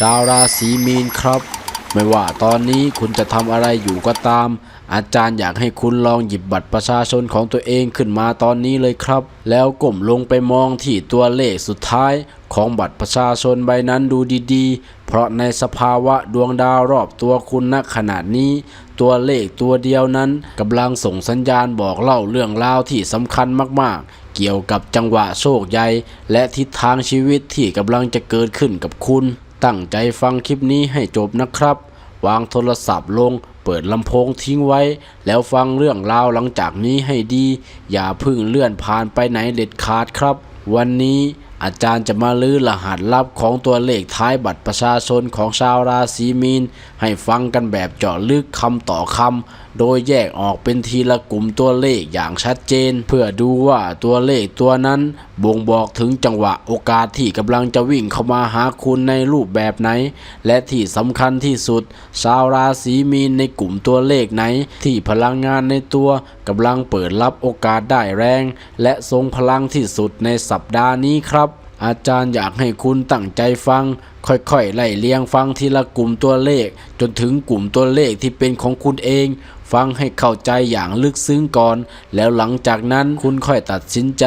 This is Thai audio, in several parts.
ชาวราศีมีนครับไม่ว่าตอนนี้คุณจะทำอะไรอยู่ก็ตามอาจารย์อยากให้คุณลองหยิบบัตรประชาชนของตัวเองขึ้นมาตอนนี้เลยครับแล้วก้มลงไปมองที่ตัวเลขสุดท้ายของบัตรประชาชนใบนั้นดูดีๆเพราะในสภาวะดวงดาวรอบตัวคุณณขณะนี้ตัวเลขตัวเดียวนั้นกำลังส่งสัญญาณบอกเล่าเรื่องราวที่สำคัญมากๆเกี่ยวกับจังหวะโชคใหญ่และทิศทางชีวิตที่กำลังจะเกิดขึ้นกับคุณตั้งใจฟังคลิปนี้ให้จบนะครับวางโทรศัพท์ลงเปิดลำโพงทิ้งไว้แล้วฟังเรื่องราวหลังจากนี้ให้ดีอย่าเพิ่งเลื่อนผ่านไปไหนเด็ดขาดครับวันนี้อาจารย์จะมาลื้อรหัสลับของตัวเลขท้ายบัตรประชาชนของชาวราศีมีนให้ฟังกันแบบเจาะลึกคำต่อคำโดยแยกออกเป็นทีละกลุ่มตัวเลขอย่างชัดเจนเพื่อดูว่าตัวเลขตัวนั้นบ่งบอกถึงจังหวะโอกาสที่กำลังจะวิ่งเข้ามาหาคุณในรูปแบบไหนและที่สำคัญที่สุดชาวราศีมีนในกลุ่มตัวเลขไหนที่พลังงานในตัวกำลังเปิดรับโอกาสได้แรงและทรงพลังที่สุดในสัปดาห์นี้ครับอาจารย์อยากให้คุณตั้งใจฟังค่อยๆไล่เลียงฟังทีละกลุ่มตัวเลขจนถึงกลุ่มตัวเลขที่เป็นของคุณเองฟังให้เข้าใจอย่างลึกซึ้งก่อนแล้วหลังจากนั้นคุณค่อยตัดสินใจ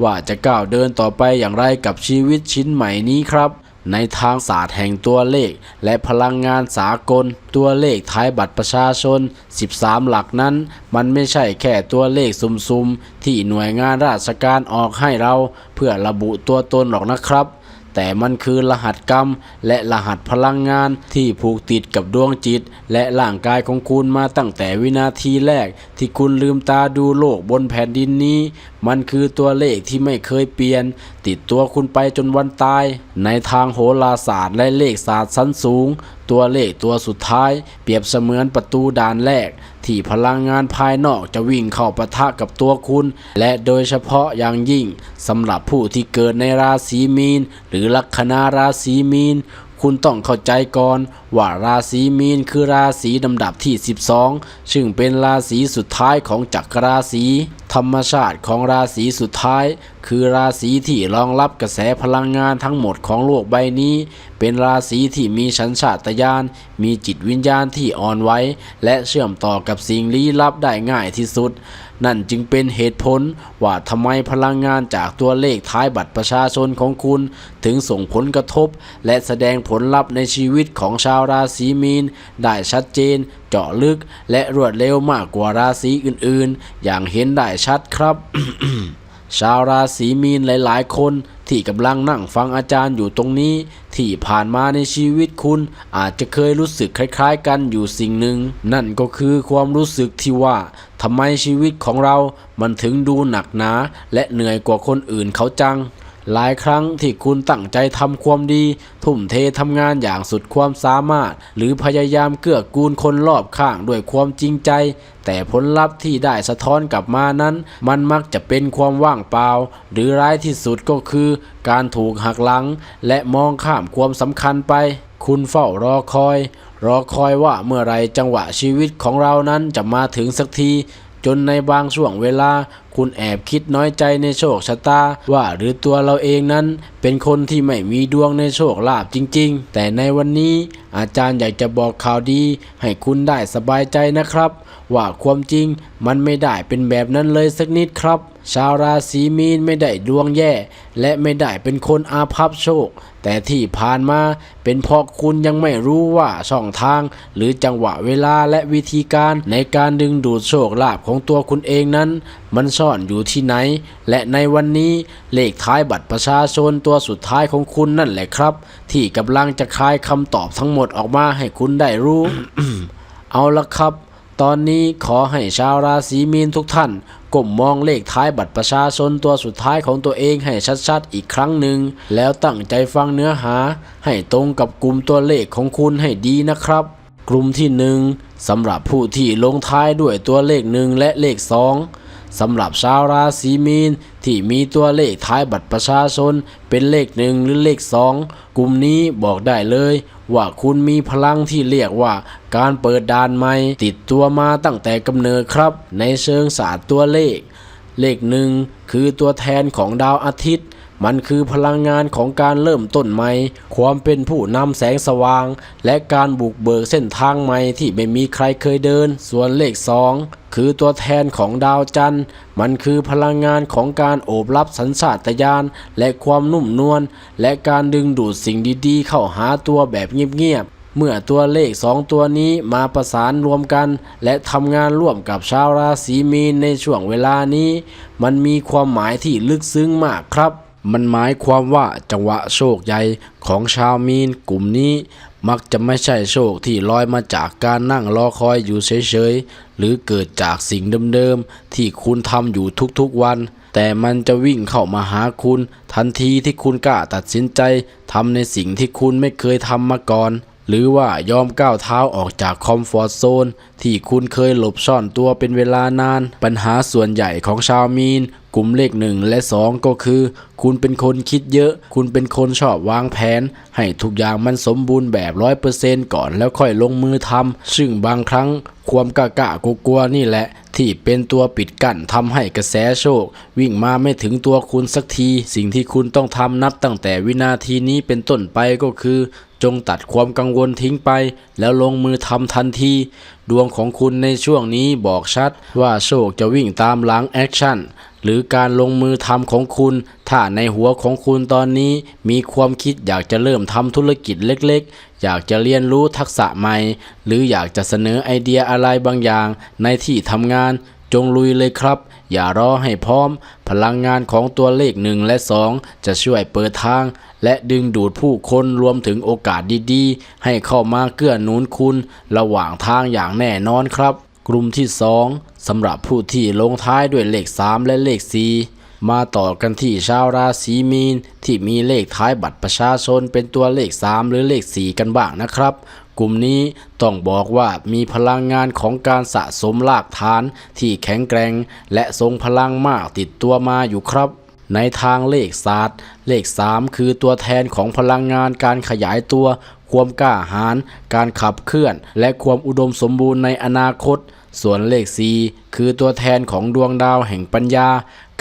ว่าจะก้าวเดินต่อไปอย่างไรกับชีวิตชิ้นใหม่นี้ครับในทางศาสตร์แห่งตัวเลขและพลังงานสากลตัวเลขท้ายบัตรประชาชน13หลักนั้นมันไม่ใช่แค่ตัวเลขซุ่มๆที่หน่วยงานราชการออกให้เราเพื่อระบุตัวตนหรอกนะครับแต่มันคือรหัสกรรมและรหัสพลังงานที่ผูกติดกับดวงจิตและร่างกายของคุณมาตั้งแต่วินาทีแรกที่คุณลืมตาดูโลกบนแผ่นดินนี้มันคือตัวเลขที่ไม่เคยเปลี่ยนติดตัวคุณไปจนวันตายในทางโหราศาสตร์และเลขศาสตร์ชั้นสูงตัวเลขตัวสุดท้ายเปรียบเสมือนประตูด่านแรกที่พลังงานภายนอกจะวิ่งเข้าปะทะกับตัวคุณและโดยเฉพาะอย่างยิ่งสำหรับผู้ที่เกิดในราศีมีนหรือลัคนาราศีมีนคุณต้องเข้าใจก่อนว่าราศีมีนคือราศีลำดับที่12ซึ่งเป็นราศีสุดท้ายของจักรราศีธรรมชาติของราศีสุดท้ายคือราศีที่รองรับกระแสพลังงานทั้งหมดของโลกใบนี้เป็นราศีที่มีสัญชาตญาณมีจิตวิญญาณที่อ่อนไหวและเชื่อมต่อกับสิ่งลี้ลับได้ง่ายที่สุดนั่นจึงเป็นเหตุผลว่าทำไมพลังงานจากตัวเลขท้ายบัตรประชาชนของคุณถึงส่งผลกระทบและแสดงผลลัพธ์ในชีวิตของชาวราศีมีนได้ชัดเจนเจาะลึกและรวดเร็วมากกว่าราศีอื่นๆอย่างเห็นได้ชัดครับ ชาวราศีมีนหลายๆคนที่กำลังนั่งฟังอาจารย์อยู่ตรงนี้ที่ผ่านมาในชีวิตคุณอาจจะเคยรู้สึกคล้ายๆกันอยู่สิ่งหนึ่งนั่นก็คือความรู้สึกที่ว่าทำไมชีวิตของเรามันถึงดูหนักหนาและเหนื่อยกว่าคนอื่นเขาจังหลายครั้งที่คุณตั้งใจทำความดีทุ่มเททำงานอย่างสุดความสามารถหรือพยายามเกื้อกูลคนรอบข้างด้วยความจริงใจแต่ผลลัพธ์ที่ได้สะท้อนกลับมานั้นมันมักจะเป็นความว่างเปล่าหรือร้ายที่สุดก็คือการถูกหักหลังและมองข้ามความสำคัญไปคุณเฝ้ารอคอยว่าเมื่อไรจังหวะชีวิตของเรานั้นจะมาถึงสักทีจนในบางช่วงเวลาคุณแอบคิดน้อยใจในโชคชะตาว่าหรือตัวเราเองนั้นเป็นคนที่ไม่มีดวงในโชคลาภจริงๆแต่ในวันนี้อาจารย์อยากจะบอกข่าวดีให้คุณได้สบายใจนะครับว่าความจริงมันไม่ได้เป็นแบบนั้นเลยสักนิดครับชาวราศีมีนไม่ได้ดวงแย่และไม่ได้เป็นคนอาภัพโชคแต่ที่ผ่านมาเป็นเพราะคุณยังไม่รู้ว่าช่องทางหรือจังหวะเวลาและวิธีการในการดึงดูดโชคลาภของตัวคุณเองนั้นมันซ่อนอยู่ที่ไหนและในวันนี้เลขท้ายบัตรประชาชนตัวสุดท้ายของคุณนั่นแหละครับที่กำลังจะคายคำตอบทั้งหมดออกมาให้คุณได้รู้ เอาละครับตอนนี้ขอให้ชาวราศีมีนทุกท่านก้มมองเลขท้ายบัตรประชาชนตัวสุดท้ายของตัวเองให้ชัดๆอีกครั้งหนึ่งแล้วตั้งใจฟังเนื้อหาให้ตรงกับกลุ่มตัวเลขของคุณให้ดีนะครับกลุ่มที่1สำหรับผู้ที่ลงท้ายด้วยตัวเลข1และเลข2สำหรับชาวราศีมีนที่มีตัวเลขท้ายบัตรประชาชนเป็นเลข1หรือเลข2กลุ่มนี้บอกได้เลยว่าคุณมีพลังที่เรียกว่าการเปิดด่านใหม่ติดตัวมาตั้งแต่กำเนิดครับในเชิงศาสตร์ตัวเลข1คือตัวแทนของดาวอาทิตย์ มันคือพลังงานของการเริ่มต้นใหม่ความเป็นผู้นำแสงสว่างและการบุกเบิกเส้นทางใหม่ที่ไม่มีใครเคยเดินส่วนเลข2คือตัวแทนของดาวจันทร์มันคือพลังงานของการโอบรับสัญชาตญาณและความนุ่มนวลและการดึงดูดสิ่งดีๆเข้าหาตัวแบบเงียบๆเมื่อตัวเลข2ตัวนี้มาประสานรวมกันและทำงานร่วมกับชาวราศีมีนในช่วงเวลานี้มันมีความหมายที่ลึกซึ้งมากครับมันหมายความว่าจังหวะโชคใหญ่ของชาวมีนกลุ่มนี้มักจะไม่ใช่โชคที่ลอยมาจากการนั่งรอคอยอยู่เฉยๆหรือเกิดจากสิ่งเดิมๆที่คุณทำอยู่ทุกๆวันแต่มันจะวิ่งเข้ามาหาคุณทันทีที่คุณกล้าตัดสินใจทำในสิ่งที่คุณไม่เคยทำมาก่อนหรือว่ายอมก้าวเท้าออกจากคอมฟอร์ตโซนที่คุณเคยหลบซ่อนตัวเป็นเวลานานปัญหาส่วนใหญ่ของชาวมีนกลุ่มเลข1และ2ก็คือคุณเป็นคนคิดเยอะคุณเป็นคนชอบวางแผนให้ทุกอย่างมันสมบูรณ์แบบ 100% ก่อนแล้วค่อยลงมือทำซึ่งบางครั้งความกล้ากลัวนี่แหละที่เป็นตัวปิดกั้นทำให้กระแสโชควิ่งมาไม่ถึงตัวคุณสักทีสิ่งที่คุณต้องทำนับตั้งแต่วินาทีนี้เป็นต้นไปก็คือจงตัดความกังวลทิ้งไปแล้วลงมือทำทันทีดวงของคุณในช่วงนี้บอกชัดว่าโชคจะวิ่งตามหลังแอคชั่นหรือการลงมือทำของคุณถ้าในหัวของคุณตอนนี้มีความคิดอยากจะเริ่มทำธุรกิจเล็กๆอยากจะเรียนรู้ทักษะใหม่หรืออยากจะเสนอไอเดียอะไรบางอย่างในที่ทำงานจงลุยเลยครับอย่ารอให้พร้อมพลังงานของตัวเลข1และ2จะช่วยเปิดทางและดึงดูดผู้คนรวมถึงโอกาสดีๆให้เข้ามาเกื้อหนุนคุณระหว่างทางอย่างแน่นอนครับกลุ่มที่2สำหรับผู้ที่ลงท้ายด้วยเลข3และเลข4มาต่อกันที่ชาวราศีมีนที่มีเลขท้ายบัตรประชาชนเป็นตัวเลข3หรือเลข4กันบ้างนะครับกลุ่มนี้ต้องบอกว่ามีพลังงานของการสะสมรากฐานที่แข็งแกร่งและทรงพลังมากติดตัวมาอยู่ครับในทางเลขศาสตร์เลข3คือตัวแทนของพลังงานการขยายตัวความกล้าหาญการขับเคลื่อนและความอุดมสมบูรณ์ในอนาคตส่วนเลข4คือตัวแทนของดวงดาวแห่งปัญญา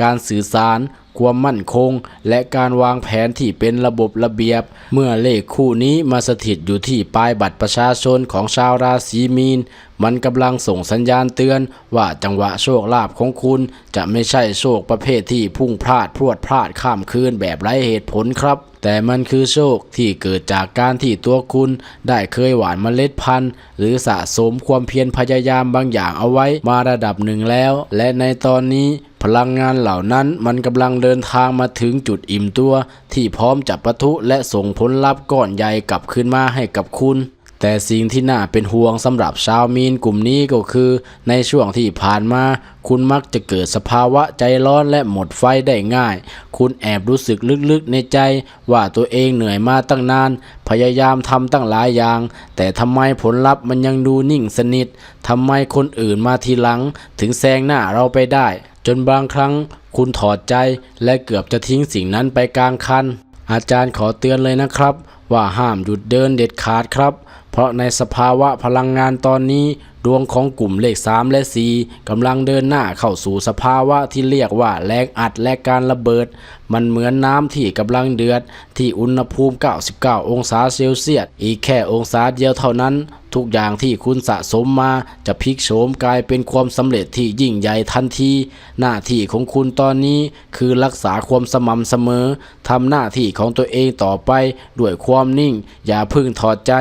การสื่อสารความมั่นคงและการวางแผนที่เป็นระบบระเบียบเมื่อเลขคู่นี้มาสถิตอยู่ที่ปลายบัตรประชาชนของชาวราศีมีนมันกำลังส่งสัญญาณเตือนว่าจังหวะโชคลาภของคุณจะไม่ใช่โชคประเภทที่พุ่งพลาดพรวดพลาดข้ามคืนแบบไร้เหตุผลครับแต่มันคือโชคที่เกิดจากการที่ตัวคุณได้เคยหว่านเมล็ดพันธุ์หรือสะสมความเพียรพยายามบางอย่างเอาไว้มาระดับหนึ่งแล้วและในตอนนี้พลังงานเหล่านั้นมันกำลังเดินทางมาถึงจุดอิ่มตัวที่พร้อมจะปะทุและส่งผลลัพธ์ก้อนใหญ่กลับคืนมาให้กับคุณแต่สิ่งที่น่าเป็นห่วงสำหรับชาวมีนกลุ่มนี้ก็คือในช่วงที่ผ่านมาคุณมักจะเกิดสภาวะใจร้อนและหมดไฟได้ง่ายคุณแอบรู้สึกลึกๆในใจว่าตัวเองเหนื่อยมาตั้งนานพยายามทำตั้งหลายอย่างแต่ทำไมผลลัพธ์มันยังดูนิ่งสนิททำไมคนอื่นมาทีหลังถึงแซงหน้าเราไปได้จนบางครั้งคุณถอดใจและเกือบจะทิ้งสิ่งนั้นไปกลางคันอาจารย์ขอเตือนเลยนะครับว่าห้ามหยุดเดินเด็ดขาดครับเพราะในสภาวะพลังงานตอนนี้ดวงของกลุ่มเลข3และ4กำลังเดินหน้าเข้าสู่สภาวะที่เรียกว่าแรงอัดและการระเบิดมันเหมือนน้ำที่กำลังเดือดที่อุณหภูมิ99องศาเซลเซียสอีกแค่องศาเดียวเท่านั้นทุกอย่างที่คุณสะสมมาจะพลิกโฉมกลายเป็นความสำเร็จที่ยิ่งใหญ่ทันทีหน้าที่ของคุณตอนนี้คือรักษาความสม่ำเสมอทำหน้าที่ของตัวเองต่อไปด้วยความนิ่งอย่าเพิ่งถอดใจ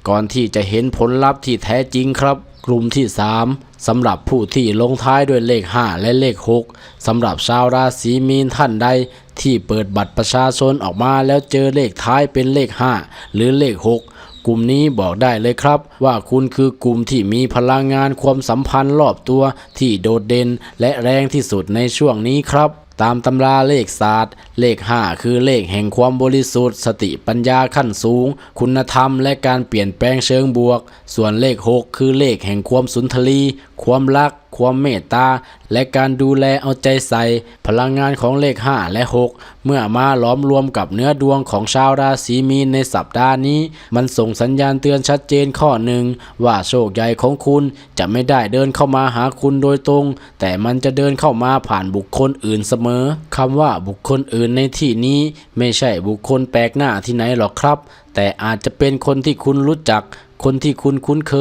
ก่อนที่จะเห็นผลลัพธ์ที่แท้จริงครับกลุ่มที่3สำหรับผู้ที่ลงท้ายด้วยเลข5และเลข6สำหรับชาวราศีมีนท่านใดที่เปิดบัตรประชาชนออกมาแล้วเจอเลขท้ายเป็นเลข5หรือเลข6กลุ่มนี้บอกได้เลยครับว่าคุณคือกลุ่มที่มีพลังงานความสัมพันธ์รอบตัวที่โดดเด่นและแรงที่สุดในช่วงนี้ครับตามตำราเลขศาสตร์เลข5คือเลขแห่งความบริสุทธิ์สติปัญญาขั้นสูงคุณธรรมและการเปลี่ยนแปลงเชิงบวกส่วนเลข6คือเลขแห่งความสุนทรีความรัก ความเมตตาและการดูแลเอาใจใส่พลังงานของเลข5และ6เมื่อมาล้อมรวมกับเนื้อดวงของชาวราศีมีนในสัปดาห์นี้มันส่งสัญญาณเตือนชัดเจนข้อหนึ่งว่าโชคใหญ่ของคุณจะไม่ได้เดินเข้ามาหาคุณโดยตรงแต่มันจะเดินเข้ามาผ่านบุคคลอื่นเสมอคำว่าบุคคลอื่นในที่นี้ไม่ใช่บุคคลแปลกหน้าที่ไหนหรอกครับแต่อาจจะเป็นคนที่คุณรู้จักคนที่คุณคุ้นเ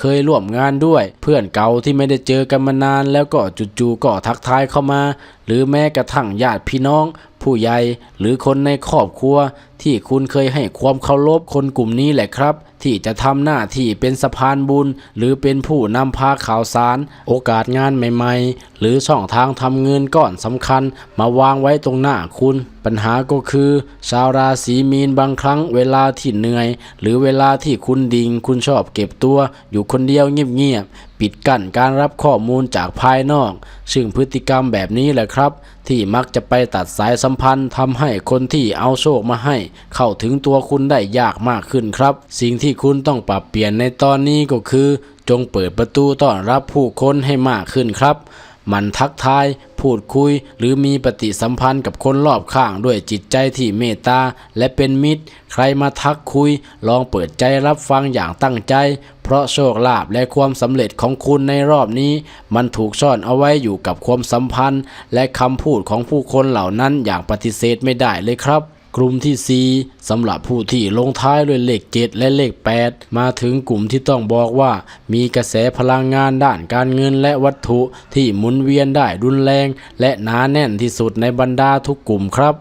คยร่วมงานด้วยเพื่อนเก่าที่ไม่ได้เจอกันมานานแล้วก็จู่ๆก็ทักทายเข้ามาหรือแม้กระทั่งญาติพี่น้องผู้ใหญ่หรือคนในครอบครัวที่คุณเคยให้ความเคารพคนกลุ่มนี้แหละครับที่จะทำหน้าที่เป็นสะพานบุญหรือเป็นผู้นำพาข่าวสารโอกาสงานใหม่ๆหรือช่องทางทำเงินก้อนสำคัญมาวางไว้ตรงหน้าคุณปัญหาก็คือชาวราศีมีนบางครั้งเวลาที่เหนื่อยหรือเวลาที่คุณดิ่งคุณชอบเก็บตัวอยู่คนเดียวเงียบๆปิดกั้นการรับข้อมูลจากภายนอกซึ่งพฤติกรรมแบบนี้แหละครับที่มักจะไปตัดสายสัมพันธ์ทำให้คนที่เอาโชคมาให้เข้าถึงตัวคุณได้ยากมากขึ้นครับสิ่งที่คุณต้องปรับเปลี่ยนในตอนนี้ก็คือจงเปิดประตูต้อนรับผู้คนให้มากขึ้นครับมันทักทายพูดคุยหรือมีปฏิสัมพันธ์กับคนรอบข้างด้วยจิตใจที่เมตตาและเป็นมิตรใครมาทักคุยลองเปิดใจรับฟังอย่างตั้งใจเพราะโชคลาภและความสำเร็จของคุณในรอบนี้มันถูกซ่อนเอาไว้อยู่กับความสัมพันธ์และคำพูดของผู้คนเหล่านั้นอย่างปฏิเสธไม่ได้เลยครับกลุ่มที่4สำหรับผู้ที่ลงท้ายด้วยเลข7และเลข8มาถึงกลุ่มที่ต้องบอกว่ามีกระแสพลังงานด้านการเงินและวัตถุที่หมุนเวียนได้รุนแรงและหนาแน่นที่สุดในบรรดาทุกกลุ่มครับ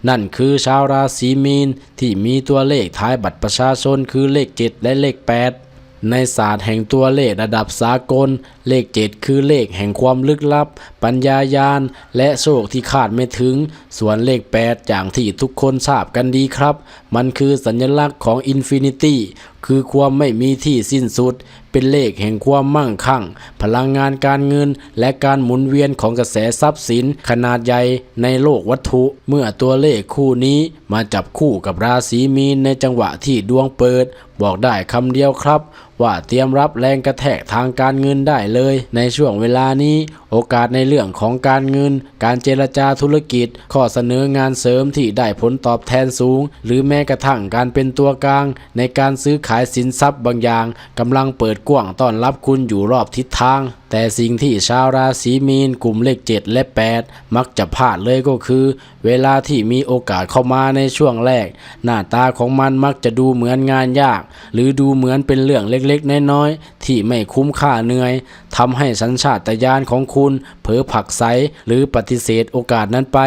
นั่นคือชาวราศีมีนที่มีตัวเลขท้ายบัตรประชาชนคือเลข7และเลข8ในศาสตร์แห่งตัวเลขระดับสากลเลข7คือเลขแห่งความลึกลับปัญญาญาณและโชคที่คาดไม่ถึงส่วนเลข8อย่างที่ทุกคนทราบกันดีครับมันคือสัญลักษณ์ของอินฟินิตี้คือความไม่มีที่สิ้นสุดเป็นเลขแห่งความมั่งคั่งพลังงานการเงินและการหมุนเวียนของกระแสทรัพย์สินขนาดใหญ่ในโลกวัตถุเมื่อตัวเลขคู่นี้มาจับคู่กับราศีมีนในจังหวะที่ดวงเปิดบอกได้คำเดียวครับว่าเตรียมรับแรงกระแทกทางการเงินได้เลยในช่วงเวลานี้โอกาสในเรื่องของการเงินการเจรจาธุรกิจข้อเสนองานเสริมที่ได้ผลตอบแทนสูงหรือแม้กระทั่งการเป็นตัวกลางในการซื้อขายสินทรัพย์บางอย่างกำลังเปิดกว้างต้อนรับคุณอยู่รอบทิศทางแต่สิ่งที่ชาวราศีมีนกลุ่มเลข7และ8มักจะพลาดเลยก็คือเวลาที่มีโอกาสเข้ามาในช่วงแรกหน้าตาของมันมักจะดูเหมือนงานยากหรือดูเหมือนเป็นเรื่องเล็กๆน้อยๆที่ไม่คุ้มค่าเหนื่อยทำให้สัญชาตญาณของคุณเผลอผลักไสหรือปฏิเสธโอกาสนั้นไป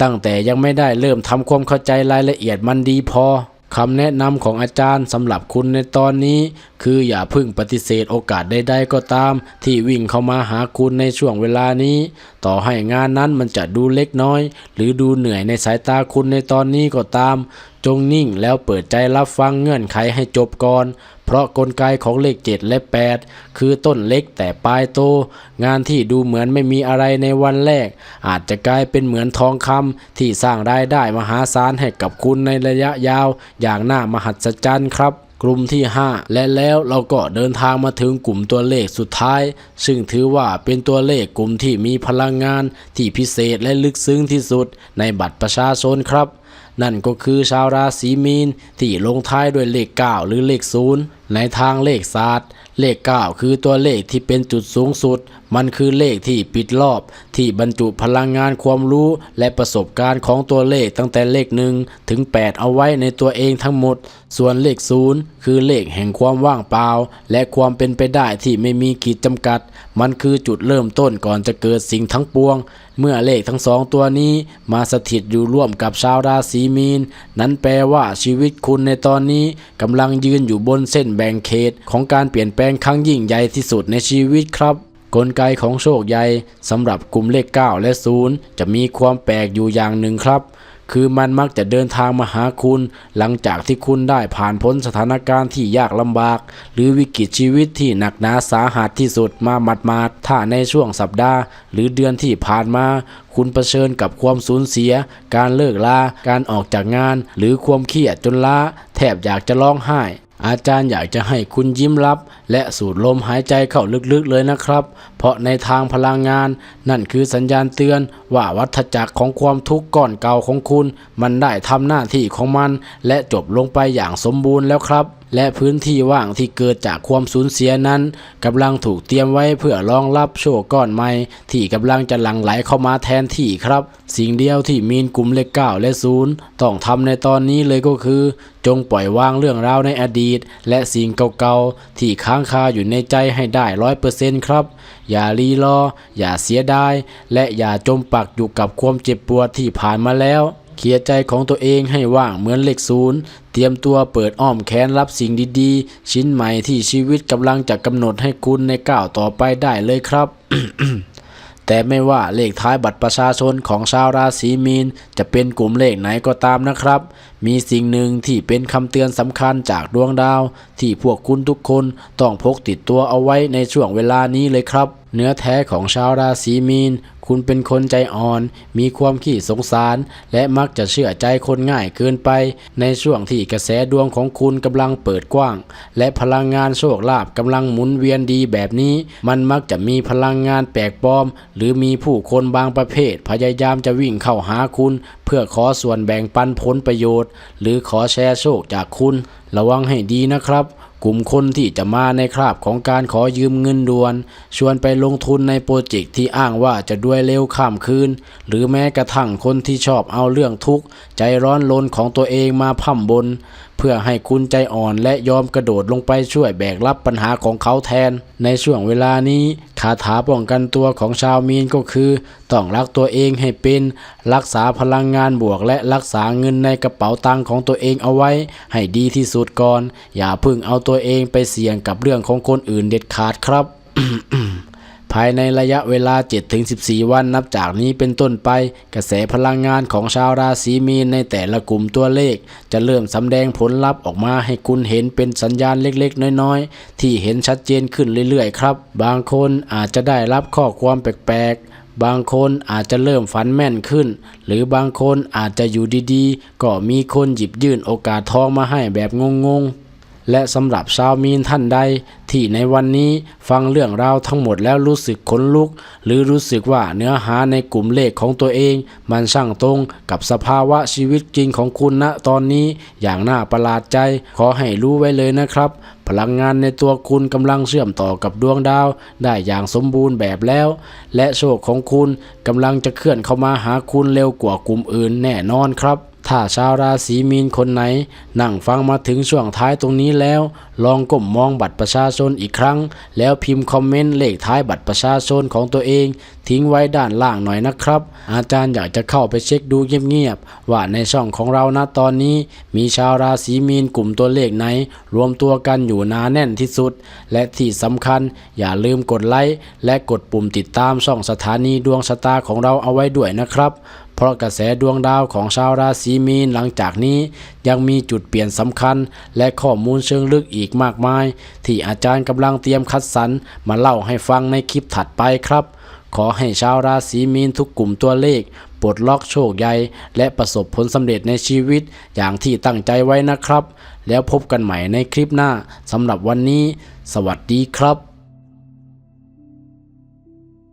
ตั้งแต่ยังไม่ได้เริ่มทำความเข้าใจรายละเอียดมันดีพอคำแนะนำของอาจารย์สำหรับคุณในตอนนี้คืออย่าพึ่งปฏิเสธโอกาสใดๆก็ตามที่วิ่งเข้ามาหาคุณในช่วงเวลานี้ต่อให้งานนั้นมันจะดูเล็กน้อยหรือดูเหนื่อยในสายตาคุณในตอนนี้ก็ตามจงนิ่งแล้วเปิดใจรับฟังเงื่อนไขให้จบก่อนเพราะกลไกของเลข7และ8คือต้นเล็กแต่ปลายโตงานที่ดูเหมือนไม่มีอะไรในวันแรกอาจจะกลายเป็นเหมือนทองคำที่สร้างรายได้มหาศาลให้กับคุณในระยะยาวอย่างน่ามหัศจรรย์ครับกลุ่มที่5และแล้วเราก็เดินทางมาถึงกลุ่มตัวเลขสุดท้ายซึ่งถือว่าเป็นตัวเลขกลุ่มที่มีพลังงานที่พิเศษและลึกซึ้งที่สุดในบัตรประชาชนครับนั่นก็คือชาวราศีมีนที่ลงท้ายด้วยเลข9หรือเลข0ในทางเลขศาสตร์เลข9คือตัวเลขที่เป็นจุดสูงสุดมันคือเลขที่ปิดรอบที่บรรจุพลังงานความรู้และประสบการณ์ของตัวเลขตั้งแต่เลข1ถึง8เอาไว้ในตัวเองทั้งหมดส่วนเลข0คือเลขแห่งความว่างเปล่าและความเป็นไปได้ที่ไม่มีขีดจำกัดมันคือจุดเริ่มต้นก่อนจะเกิดสิ่งทั้งปวงเมื่อเลขทั้งสองตัวนี้มาสถิตอยู่ร่วมกับชาวราศีมีนนั้นแปลว่าชีวิตคุณในตอนนี้กำลังยืนอยู่บนเส้นแบ่งเขตของการเปลี่ยนแปลงครั้งยิ่งใหญ่ที่สุดในชีวิตครับกลไกของโชคใหญ่สำหรับกลุ่มเลข9และ0จะมีความแปลกอยู่อย่างหนึ่งครับคือมันมักจะเดินทางมาหาคุณหลังจากที่คุณได้ผ่านพ้นสถานการณ์ที่ยากลำบากหรือวิกฤตชีวิตที่หนักหนาสาหัสที่สุดมาหมาดๆถ้าในช่วงสัปดาห์หรือเดือนที่ผ่านมาคุณเผชิญกับความสูญเสียการเลิกลาการออกจากงานหรือความเครียดจนล้าแทบอยากจะร้องไห้อาจารย์อยากจะให้คุณยิ้มรับและสูดลมหายใจเข้าลึกๆเลยนะครับ เพราะในทางพลังงานนั่นคือสัญญาณเตือนว่าวัฏจักรของความทุกข์ก้อนเก่าของคุณมันได้ทำหน้าที่ของมันและจบลงไปอย่างสมบูรณ์แล้วครับและพื้นที่ว่างที่เกิดจากความสูญเสียนั้นกำลังถูกเตรียมไว้เพื่อรองรับโชคก้อนใหม่ที่กำลังจะหลั่งไหลเข้ามาแทนที่ครับสิ่งเดียวที่มีนกลุ่มเลข9และ0ต้องทำในตอนนี้เลยก็คือจงปล่อยวางเรื่องราวในอดีตและสิ่งเก่าๆที่ค้างคาอยู่ในใจให้ได้ 100% ครับอย่ารีรออย่าเสียดายและอย่าจมปักอยู่กับความเจ็บปวดที่ผ่านมาแล้วเคลียร์ใจของตัวเองให้ว่างเหมือนเลข0เตรียมตัวเปิดอ้อมแขนรับสิ่งดีๆชิ้นใหม่ที่ชีวิตกำลังจะกำหนดให้คุณในก้าวต่อไปได้เลยครับ แต่ไม่ว่าเลขท้ายบัตรประชาชนของชาวราศีมีนจะเป็นกลุ่มเลขไหนก็ตามนะครับมีสิ่งหนึ่งที่เป็นคำเตือนสำคัญจากดวงดาวที่พวกคุณทุกคนต้องพกติดตัวเอาไว้ในช่วงเวลานี้เลยครับเนื้อแท้ของชาวราศีมีนคุณเป็นคนใจอ่อนมีความขี้สงสารและมักจะเชื่อใจคนง่ายเกินไปในช่วงที่กระแสดวงของคุณกำลังเปิดกว้างและพลังงานโชคลาภกำลังหมุนเวียนดีแบบนี้มันมักจะมีพลังงานแปลกปลอมหรือมีผู้คนบางประเภทพยายามจะวิ่งเข้าหาคุณเพื่อขอส่วนแบ่งปันผลประโยชน์หรือขอแชร์โชคจากคุณระวังให้ดีนะครับกลุ่มคนที่จะมาในคราบของการขอยืมเงินด่วนชวนไปลงทุนในโปรเจกต์ที่อ้างว่าจะด้วยเร็วข้ามคืนหรือแม้กระทั่งคนที่ชอบเอาเรื่องทุกข์ใจร้อนรนของตัวเองมาพร่ำบนเพื่อให้คุณใจอ่อนและยอมกระโดดลงไปช่วยแบกรับปัญหาของเขาแทนในช่วงเวลานี้คาถาป้องกันตัวของชาวมีนก็คือต้องรักตัวเองให้เป็นรักษาพลังงานบวกและรักษาเงินในกระเป๋าตังค์ของตัวเองเอาไว้ให้ดีที่สุดก่อนอย่าพึ่งเอาตัวเองไปเสี่ยงกับเรื่องของคนอื่นเด็ดขาดครับ ภายในระยะเวลา 7-14 วันนับจากนี้เป็นต้นไปกระแสพลังงานของชาวราศีมีนในแต่ละกลุ่มตัวเลขจะเริ่มสำแดงผลลัพธ์ออกมาให้คุณเห็นเป็นสัญญาณเล็กๆน้อยๆที่เห็นชัดเจนขึ้นเรื่อยๆครับบางคนอาจจะได้รับข้อความแปลกๆบางคนอาจจะเริ่มฝันแม่นขึ้นหรือบางคนอาจจะอยู่ดีๆก็มีคนหยิบยื่นโอกาสทองมาให้แบบงงๆและสำหรับชาวมีนท่านใดที่ในวันนี้ฟังเรื่องราวทั้งหมดแล้วรู้สึกขนลุกหรือรู้สึกว่าเนื้อหาในกลุ่มเลขของตัวเองมันช่างตรงกับสภาวะชีวิตจริงของคุณณตอนนี้อย่างน่าประหลาดใจขอให้รู้ไว้เลยนะครับพลังงานในตัวคุณกำลังเชื่อมต่อกับดวงดาวได้อย่างสมบูรณ์แบบแล้วและโชคของคุณกำลังจะเคลื่อนเข้ามาหาคุณเร็วกว่ากลุ่มอื่นแน่นอนครับถ้าชาวราศีมีนคนไหนนั่งฟังมาถึงช่วงท้ายตรงนี้แล้วลองก้มมองบัตรประชาชนอีกครั้งแล้วพิมพ์คอมเมนต์เลขท้ายบัตรประชาชนของตัวเองทิ้งไว้ด้านล่างหน่อยนะครับอาจารย์อยากจะเข้าไปเช็คดูเงียบๆว่าในช่องของเราณตอนนี้มีชาวราศีมีนกลุ่มตัวเลขไหนรวมตัวกันอยู่หนาแน่นที่สุดและที่สำคัญอย่าลืมกดไลค์และกดปุ่มติดตามช่องสถานีดวงชะตาของเราเอาไว้ด้วยนะครับเพราะกระแสดวงดาวของชาวราศีมีนหลังจากนี้ยังมีจุดเปลี่ยนสำคัญและข้อมูลเชิงลึกอีกมากมายที่อาจารย์กำลังเตรียมคัดสรรมาเล่าให้ฟังในคลิปถัดไปครับขอให้ชาวราศีมีนทุกกลุ่มตัวเลขปลดล็อกโชคใหญ่และประสบผลสำเร็จในชีวิตอย่างที่ตั้งใจไว้นะครับแล้วพบกันใหม่ในคลิปหน้าสำหรับวันนี้สวัสดีครับ